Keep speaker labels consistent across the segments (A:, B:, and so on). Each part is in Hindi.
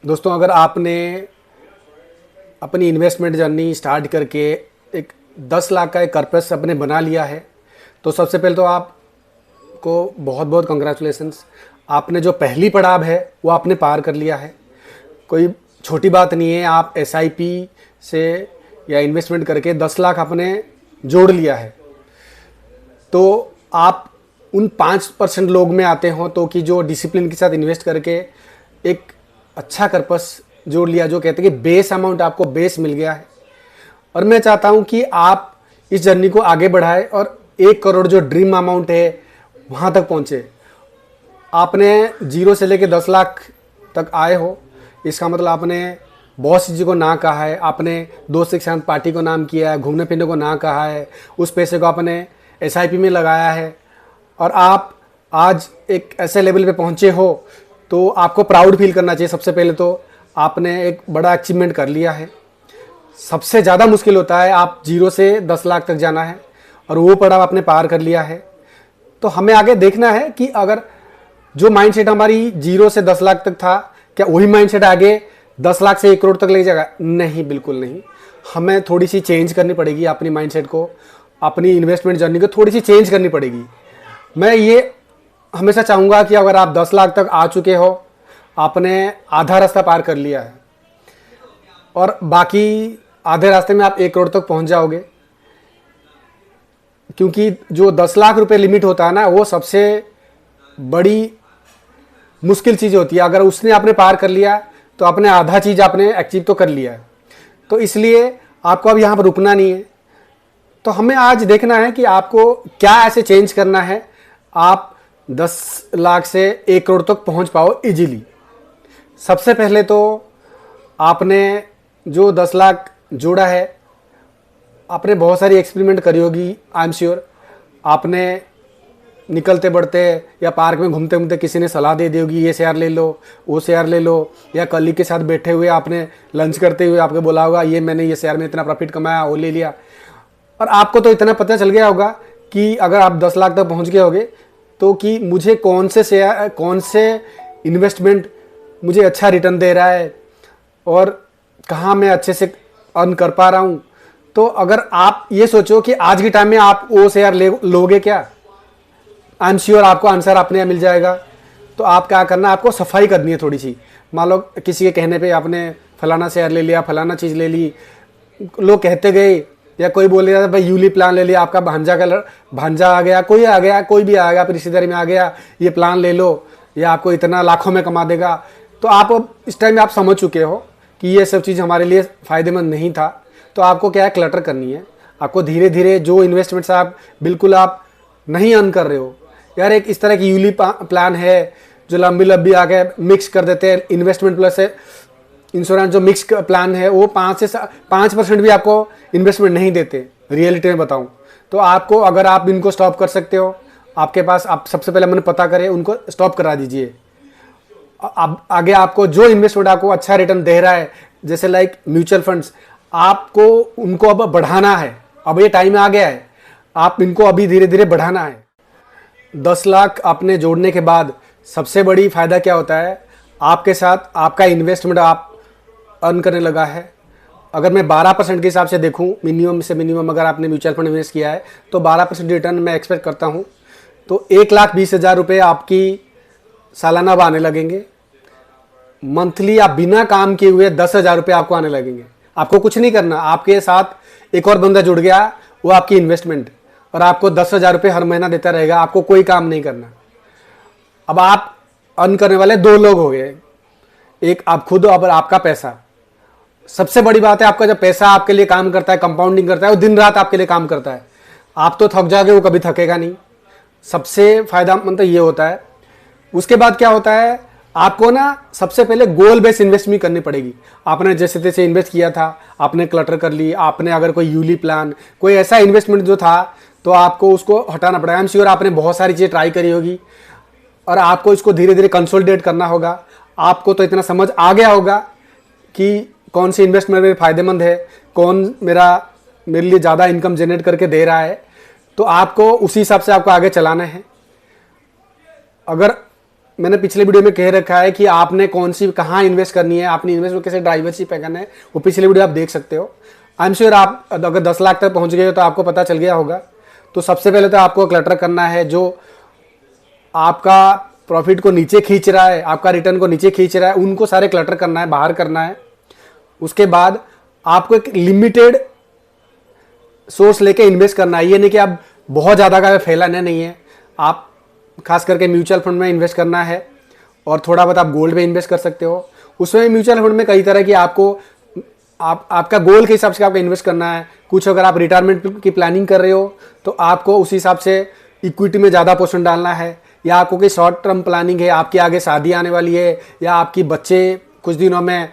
A: दोस्तों, अगर आपने अपनी इन्वेस्टमेंट जर्नी स्टार्ट करके एक 10 लाख का एक पर्पस अपने बना लिया है, तो सबसे पहले तो आपको बहुत बहुत कंग्रेचुलेशंस। आपने जो पहली पड़ाव है वो आपने पार कर लिया है। कोई छोटी बात नहीं है। आप एसआईपी से या इन्वेस्टमेंट करके 10 लाख आपने जोड़ लिया है। तो आप उन 5% लोग में आते हो तो कि जो डिसिप्लिन के साथ इन्वेस्ट करके एक अच्छा पर्पस जोड़ लिया, जो कहते हैं कि बेस अमाउंट आपको बेस मिल गया है। और मैं चाहता हूं कि आप इस जर्नी को आगे बढ़ाएं और 1 करोड़ जो ड्रीम अमाउंट है वहां तक पहुंचे। आपने 0 से लेकर 10 लाख तक आए हो, इसका मतलब आपने बॉस जी को ना कहा है, आपने दोस्त के साथ पार्टी को नाम किया है, घूमने फिरने को ना कहा है, उस पैसे को आपने एसआईपी में लगाया है और आप आज एक ऐसे लेवल पे पहुंचे हो तो आपको प्राउड फील करना चाहिए। सबसे पहले तो आपने एक बड़ा अचीवमेंट कर लिया है। सबसे ज़्यादा मुश्किल होता है आप 0 से 10 लाख तक जाना है और वो पड़ाव आपने पार कर लिया है। तो हमें आगे देखना है कि अगर जो माइंडसेट हमारी 0 से 10 लाख तक था, क्या वही माइंडसेट आगे 10 लाख से 1 करोड़ तक ले जाएगा? नहीं, बिल्कुल नहीं। हमें थोड़ी सी चेंज करनी पड़ेगी अपनी माइंडसेट को, अपनी इन्वेस्टमेंट जर्नी को थोड़ी सी चेंज करनी पड़ेगी। मैं ये हमेशा चाहूँगा कि अगर आप 10 लाख तक आ चुके हो, आपने आधा रास्ता पार कर लिया है और बाकी आधे रास्ते में आप 1 करोड़ तक पहुँच जाओगे। क्योंकि जो 10 लाख रुपए लिमिट होता है ना, वो सबसे बड़ी मुश्किल चीज़ होती है। अगर उसने आपने पार कर लिया तो आपने आधा चीज़ आपने अचीव तो कर लिया है। तो इसलिए आपको अब यहाँ पर रुकना नहीं है। तो हमें आज देखना है कि आपको क्या ऐसे चेंज करना है आप 10 लाख से 1 करोड़ तक पहुँच पाओ इजीली। सबसे पहले तो आपने जो 10 लाख जोड़ा है, आपने बहुत सारी एक्सपेरिमेंट करी होगी, आई एम श्योर। आपने निकलते बढ़ते या पार्क में घूमते घूमते किसी ने सलाह दे दी होगी, ये शेयर ले लो, वो शेयर ले लो, या कलीग के साथ बैठे हुए आपने लंच करते हुए आपको बोला होगा ये मैंने ये शेयर में इतना प्रॉफिट कमाया, वो ले लिया। और आपको तो इतना पता चल गया होगा कि अगर आप 10 लाख तक पहुंच गए होगे तो कि मुझे कौन से शेयर, कौन से इन्वेस्टमेंट मुझे अच्छा रिटर्न दे रहा है और कहाँ मैं अच्छे से अर्न कर पा रहा हूँ। तो अगर आप ये सोचो कि आज के टाइम में आप वो शेयर लोगे क्या, आई एम श्योर आपको आंसर अपने यहाँ मिल जाएगा। तो आप क्या करना, आपको सफाई करनी है थोड़ी सी। मान लो किसी के कहने पे आपने फलाना शेयर ले लिया, फलाना चीज़ ले ली, लोग कहते गए, या कोई बोल रहा था भाई यूली प्लान ले लिया, आपका भांजा आ गया, कोई आ गया, कोई भी आ गया, आप रिश्तेदारी में आ गया, ये प्लान ले लो, या आपको इतना लाखों में कमा देगा। तो आप इस टाइम में आप समझ चुके हो कि ये सब चीज़ हमारे लिए फ़ायदेमंद नहीं था। तो आपको क्या है, क्लटर करनी है। आपको धीरे धीरे जो इन्वेस्टमेंट्स आप बिल्कुल आप नहीं अर्न कर रहे हो, यार एक इस तरह की यूली प्लान है जो लंबी लंबी आके मिक्स कर देते हैं, इन्वेस्टमेंट प्लस इंश्योरेंस जो मिक्स प्लान है वो 5% भी आपको इन्वेस्टमेंट नहीं देते, रियलिटी में बताऊं तो। आपको अगर आप इनको स्टॉप कर सकते हो, आपके पास आप सबसे पहले मैंने पता करें, उनको स्टॉप करा दीजिए। अब आगे आपको जो इन्वेस्टमेंट आपको अच्छा रिटर्न दे रहा है, जैसे लाइक म्यूचुअल फंड्स, आपको उनको अब बढ़ाना है। अब ये टाइम आ गया है, आप इनको अभी धीरे धीरे बढ़ाना है। 10 लाख आपने जोड़ने के बाद सबसे बड़ी फ़ायदा क्या होता है, आपके साथ आपका इन्वेस्टमेंट आप अर्न करने लगा है। अगर मैं 12% के हिसाब से देखूं, मिनिमम से मिनिमम अगर आपने म्यूचुअल फंड इन्वेस्ट किया है तो 12% रिटर्न मैं एक्सपेक्ट करता हूं। तो 1,20,000 रुपये आपकी सालाना अब आने लगेंगे। मंथली आप बिना काम किए हुए 10,000 रुपये आपको आने लगेंगे। आपको कुछ नहीं करना, आपके साथ एक और बंदा जुड़ गया, वो आपकी इन्वेस्टमेंट, और आपको 10,000 रुपये हर महीना देता रहेगा। आपको कोई काम नहीं करना। अब आप अर्न करने वाले 2 लोग हो गए, एक आप खुद और आपका पैसा। सबसे बड़ी बात है, आपका जब पैसा आपके लिए काम करता है, कंपाउंडिंग करता है, वो दिन रात आपके लिए काम करता है। आप तो थक जाओगे, वो कभी थकेगा नहीं। सबसे फायदेमंद तो ये होता है। उसके बाद क्या होता है, आपको ना सबसे पहले गोल बेस्ड इन्वेस्टमेंट करनी पड़ेगी। आपने जैसे तैसे इन्वेस्ट किया था, आपने क्लटर कर ली, आपने अगर कोई यूली प्लान, कोई ऐसा इन्वेस्टमेंट जो था, तो आपको उसको हटाना पड़ेगा। आई एम श्योर आपने बहुत सारी चीज़ें ट्राई करी होगी और आपको इसको धीरे धीरे कंसोलिडेट करना होगा। आपको तो इतना समझ आ गया होगा कि कौन सी इन्वेस्टमेंट मेरे फायदेमंद है, कौन मेरे लिए ज़्यादा इनकम जनरेट करके दे रहा है। तो आपको उसी हिसाब से आपको आगे चलाना है। अगर मैंने पिछले वीडियो में कह रखा है कि आपने कौन सी कहाँ इन्वेस्ट करनी है, आपने इन्वेस्टमेंट कैसे डाइवर्सिफाई करना है, वो पिछले वीडियो आप देख सकते हो। आई एम श्योर आप अगर 10 लाख तक पहुंच गए हो तो आपको पता चल गया होगा। तो सबसे पहले तो आपको क्लटर करना है, जो आपका प्रॉफिट को नीचे खींच रहा है, आपका रिटर्न को नीचे खींच रहा है, उनको सारे क्लटर करना है, बाहर करना है। उसके बाद आपको एक लिमिटेड सोर्स लेके इन्वेस्ट करना है। ये नहीं कि आप बहुत ज़्यादा का फैलाना नहीं है। आप खास करके म्यूचुअल फंड में इन्वेस्ट करना है और थोड़ा बहुत आप गोल्ड में इन्वेस्ट कर सकते हो। उसमें म्यूचुअल फंड में कई तरह की आपका गोल के हिसाब से आपको इन्वेस्ट करना है। कुछ अगर आप रिटायरमेंट की प्लानिंग कर रहे हो तो आपको उस हिसाब से इक्विटी में ज़्यादा पोर्शन डालना है, या आपको कोई शॉर्ट टर्म प्लानिंग है, आपकी आगे शादी आने वाली है, या आपकी बच्चे कुछ दिनों में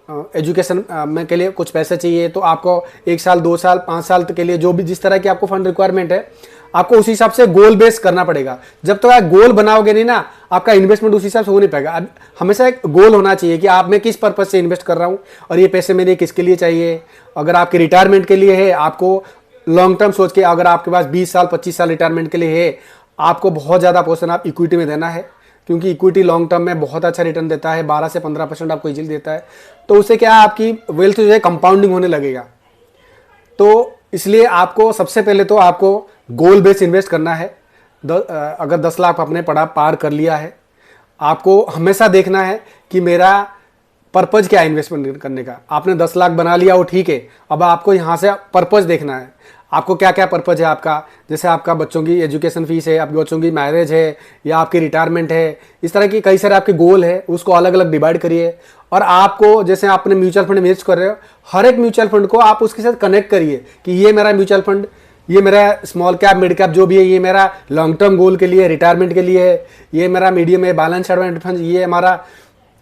A: एजुकेशन में के लिए कुछ पैसे चाहिए, तो आपको 1 साल 2 साल 5 साल के लिए जो भी जिस तरह की आपको फंड रिक्वायरमेंट है, आपको उस हिसाब से गोल बेस करना पड़ेगा। जब तक आप गोल बनाओगे नहीं ना, आपका इन्वेस्टमेंट उस हिसाब से हो नहीं पाएगा। अब हमेशा एक गोल होना चाहिए कि आप मैं किस पर्पज से इन्वेस्ट कर रहा हूँ और ये पैसे मेरे किसके लिए चाहिए। अगर आपके रिटायरमेंट के लिए है, आपको लॉन्ग टर्म सोच के, अगर आपके पास 20 साल 25 साल रिटायरमेंट के लिए है, आपको बहुत ज़्यादा पोर्शन आप इक्विटी में देना है, क्योंकि इक्विटी लॉन्ग टर्म में बहुत अच्छा रिटर्न देता है, 12 से 15% आपको इजीली देता है। तो उससे क्या है, आपकी वेल्थ जो है कंपाउंडिंग होने लगेगा। तो इसलिए आपको सबसे पहले तो आपको गोल बेस इन्वेस्ट करना है। अगर 10 लाख आपने पार कर लिया है, आपको हमेशा देखना है कि मेरा पर्पज क्या है इन्वेस्टमेंट करने का। आपने 10 लाख बना लिया, वो ठीक है, अब आपको यहाँ से पर्पज देखना है, आपको क्या क्या पर्पज है आपका। जैसे आपका बच्चों की एजुकेशन फीस है, आपके बच्चों की मैरिज है, या आपकी रिटायरमेंट है, इस तरह की कई सारे आपके गोल है, उसको अलग अलग डिवाइड करिए। और आपको जैसे आपने म्यूचुअल फंड इन्वेस्ट कर रहे हो, हर एक म्यूचुअल फंड को आप उसके साथ कनेक्ट करिए कि ये मेरा म्यूचुअल फंड, ये मेरा स्मॉल कैप मिड कैप जो भी है, ये मेरा लॉन्ग टर्म गोल के लिए, रिटायरमेंट के लिए है, ये मेरा मीडियम है बैलेंस एडवांस फंड, ये हमारा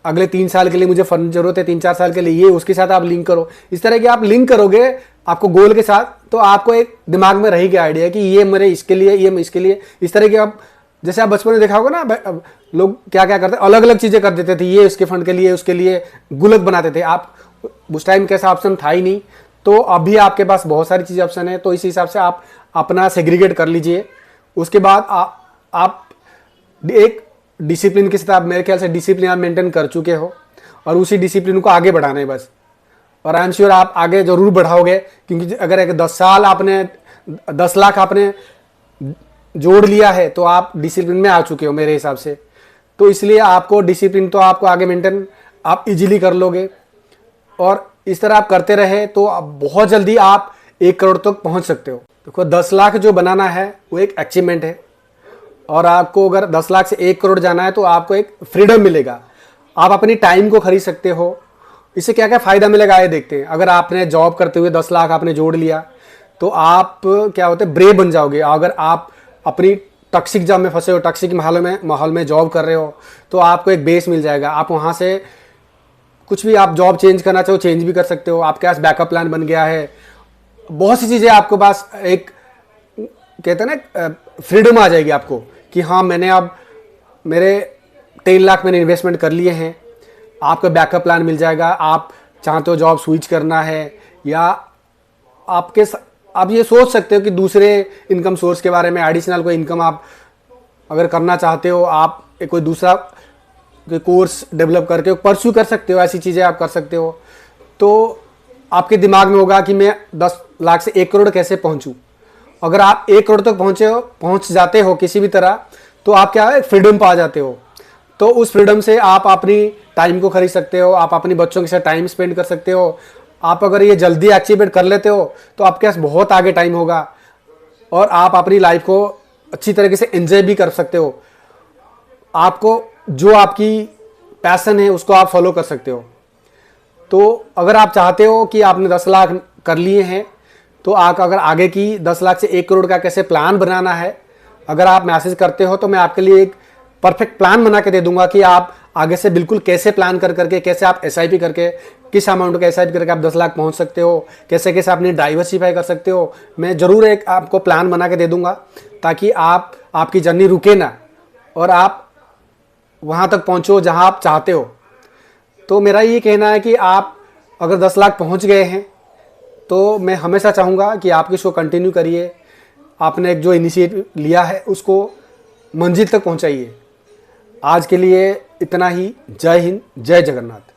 A: अगले 3 साल के लिए मुझे फंड जरूरत है, 3-4 साल के लिए, ये उसके साथ आप लिंक करो। इस तरह की आप लिंक करोगे आपको गोल के साथ, तो आपको एक दिमाग में रहेगा आइडिया कि ये मेरे इसके लिए, ये मैं इसके लिए। इस तरह की आप जैसे आप बचपन में देखा होगा ना, लोग क्या क्या करते, अलग अलग चीजें कर देते थे, ये उसके फंड के लिए, उसके लिए गुल्लक बनाते थे। आप उस टाइम कैसा ऑप्शन था ही नहीं, तो अभी आपके पास बहुत सारी चीजें ऑप्शन है। तो इस हिसाब से आप अपना सेग्रीगेट कर लीजिए। उसके बाद आप एक डिसिप्लिन के साथ, आप मेरे ख्याल से डिसिप्लिन आप मेंटेन कर चुके हो और उसी डिसिप्लिन को आगे बढ़ाना है बस। और आई एम श्योर आप आगे जरूर बढ़ाओगे, क्योंकि अगर एक 10 साल आपने 10 लाख आपने जोड़ लिया है तो आप डिसिप्लिन में आ चुके हो मेरे हिसाब से। तो इसलिए आपको डिसिप्लिन तो आपको आगे मेंटेन आप इजीली कर लोगे, और इस तरह आप करते रहे तो बहुत जल्दी आप 1 करोड़ तक पहुंच सकते हो। देखो 10 लाख जो बनाना है वो एक अचीवमेंट है, और आपको अगर 10 लाख से 1 करोड़ जाना है तो आपको एक फ्रीडम मिलेगा। आप अपनी टाइम को खरीद सकते हो। इससे क्या क्या फायदा मिलेगा ये देखते हैं। अगर आपने जॉब करते हुए 10 लाख आपने जोड़ लिया तो आप क्या होते हैं, ब्रेव बन जाओगे। अगर आप अपनी टॉक्सिक जॉब में फंसे हो, टॉक्सिक माहौल में जॉब कर रहे हो, तो आपको एक बेस मिल जाएगा। आप वहाँ से कुछ भी आप जॉब चेंज करना चाहो चेंज भी कर सकते हो। आपके पास बैकअप प्लान बन गया है, बहुत सी चीज़ें आपके पास एक कहते हैं ना फ्रीडम आ जाएगी आपको कि हाँ मैंने अब मेरे 3 लाख मैंने इन्वेस्टमेंट कर लिए हैं। आपका बैकअप प्लान मिल जाएगा। आप चाहते हो जॉब स्विच करना है, या आप ये सोच सकते हो कि दूसरे इनकम सोर्स के बारे में, एडिशनल कोई इनकम आप अगर करना चाहते हो, आप कोई दूसरा कोर्स डेवलप करके परस्यू कर सकते हो। ऐसी चीज़ें आप कर सकते हो। तो आपके दिमाग में होगा कि मैं 10 लाख से 1 करोड़ कैसे पहुंचूं। अगर आप 1 करोड़ तक पहुंच जाते हो किसी भी तरह, तो आप क्या है, फ्रीडम पा जाते हो। तो उस फ्रीडम से आप अपनी टाइम को खरीद सकते हो, आप अपने बच्चों के साथ टाइम स्पेंड कर सकते हो। आप अगर ये जल्दी अचीवमेंट कर लेते हो तो आपके पास बहुत आगे टाइम होगा, और आप अपनी लाइफ को अच्छी तरीके से एंजॉय भी कर सकते हो। आपको जो आपकी पैशन है उसको आप फॉलो कर सकते हो। तो अगर आप चाहते हो कि आपने 10 लाख कर लिए हैं, तो आप अगर आगे की 10 लाख से 1 करोड़ का कैसे प्लान बनाना है, अगर आप मैसेज करते हो तो मैं आपके लिए एक परफेक्ट प्लान बना के दे दूंगा कि आप आगे से बिल्कुल कैसे प्लान करके, कैसे आप एसआईपी करके, किस अमाउंट का एसआईपी करके आप 10 लाख पहुंच सकते हो, कैसे कैसे अपनी डाइवर्सिफाई कर सकते हो। मैं ज़रूर एक आपको प्लान बना के दे दूंगा, ताकि आपकी जर्नी रुके ना और आप वहाँ तक पहुँचो जहाँ आप चाहते हो। तो मेरा ये कहना है कि आप अगर 10 लाख पहुँच गए हैं तो मैं हमेशा चाहूँगा कि आप इसको कंटिन्यू करिए। आपने एक जो इनिशिएटिव लिया है उसको मंजिल तक पहुँचाइए। आज के लिए इतना ही। जय हिंद, जय जगन्नाथ।